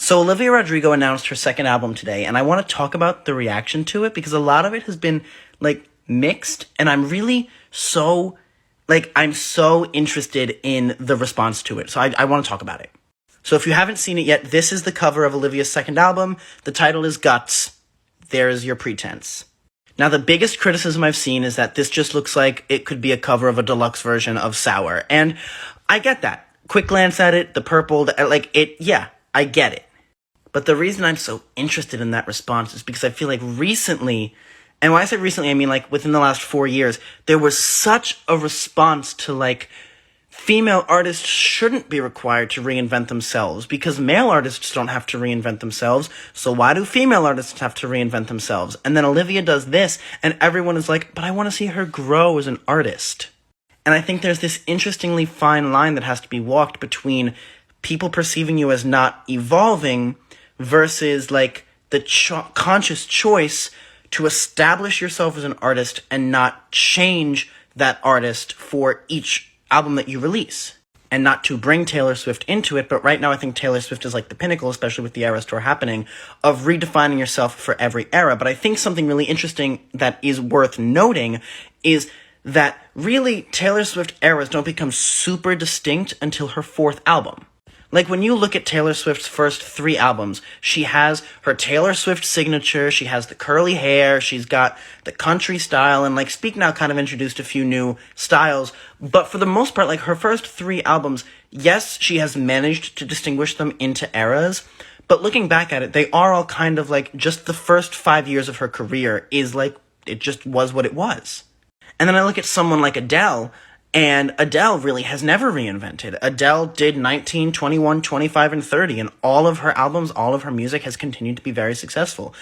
So Olivia Rodrigo announced her second album today, and I want to talk about the reaction to it because a lot of it has been mixed, and I'm really I'm so interested in the response to it. So I want to talk about it. So if you haven't seen it yet, this is the cover of Olivia's second album. The title is Guts. There's your pretense. Now, the biggest criticism I've seen is that this just looks like it could be a cover of a deluxe version of Sour. And I get that. Quick glance at it, the purple, I get it. But the reason I'm so interested in that response is because I feel like recently, and when I say recently, I mean within the last 4 years, there was such a response to female artists shouldn't be required to reinvent themselves because male artists don't have to reinvent themselves. So why do female artists have to reinvent themselves? And then Olivia does this and everyone is like, but I want to see her grow as an artist. And I think there's this interestingly fine line that has to be walked between people perceiving you as not evolving versus the conscious choice to establish yourself as an artist and not change that artist for each album that you release. And not to bring Taylor Swift into it, but right now I think Taylor Swift is the pinnacle, especially with the Eras Tour happening, of redefining yourself for every era. But I think something really interesting that is worth noting is that really Taylor Swift eras don't become super distinct until her fourth album. When you look at Taylor Swift's first 3 albums, she has her Taylor Swift signature, she has the curly hair, she's got the country style, and Speak Now kind of introduced a few new styles, but for the most part, her first 3 albums, yes, she has managed to distinguish them into eras, but looking back at it, they are all kind of just the first 5 years of her career is it just was what it was. And then I look at someone like Adele, and Adele really has never reinvented. Adele did 19, 21, 25, and 30, and all of her albums, all of her music has continued to be very successful.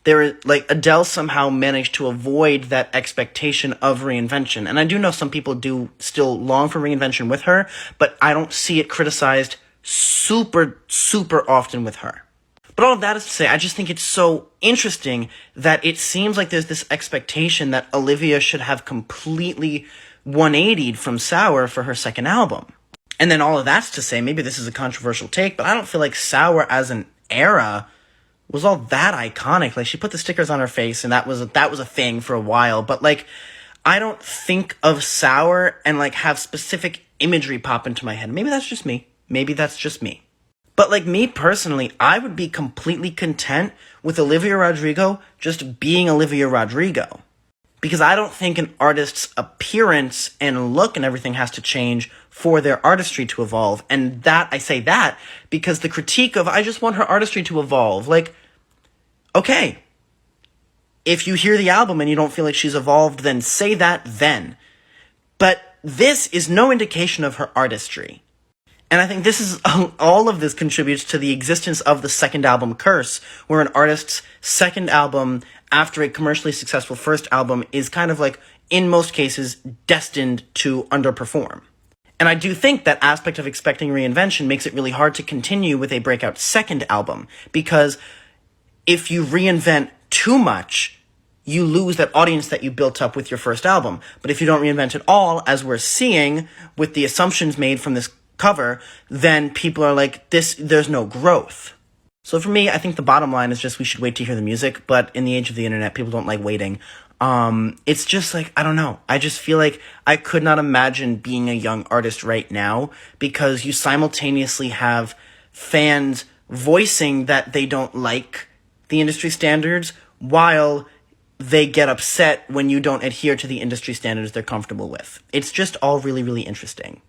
Adele somehow managed to avoid that expectation of reinvention. And I do know some people do still long for reinvention with her, but I don't see it criticized super, super often with her. But all of that is to say, I just think it's so interesting that it seems like there's this expectation that Olivia should have completely 180'd from Sour for her second album. And then all of that's to say, maybe this is a controversial take, but I don't feel like Sour as an era was all that iconic. She put the stickers on her face, and that was a thing for a while. But I don't think of Sour and have specific imagery pop into my head. Maybe that's just me. But me personally, I would be completely content with Olivia Rodrigo just being Olivia Rodrigo. Because I don't think an artist's appearance and look and everything has to change for their artistry to evolve. And I say that because the critique of, I just want her artistry to evolve. Okay, if you hear the album and you don't feel like she's evolved, then say that then. But this is no indication of her artistry. And I think all of this contributes to the existence of the second album curse, where an artist's second album after a commercially successful first album is kind of in most cases, destined to underperform. And I do think that aspect of expecting reinvention makes it really hard to continue with a breakout second album, because if you reinvent too much, you lose that audience that you built up with your first album. But if you don't reinvent at all, as we're seeing with the assumptions made from this cover, then people are there's no growth. So for me, I think the bottom line is just we should wait to hear the music, but in the age of the internet, people don't like waiting. It's just I don't know. I just feel like I could not imagine being a young artist right now, because you simultaneously have fans voicing that they don't like the industry standards while they get upset when you don't adhere to the industry standards they're comfortable with. It's just all really, really interesting.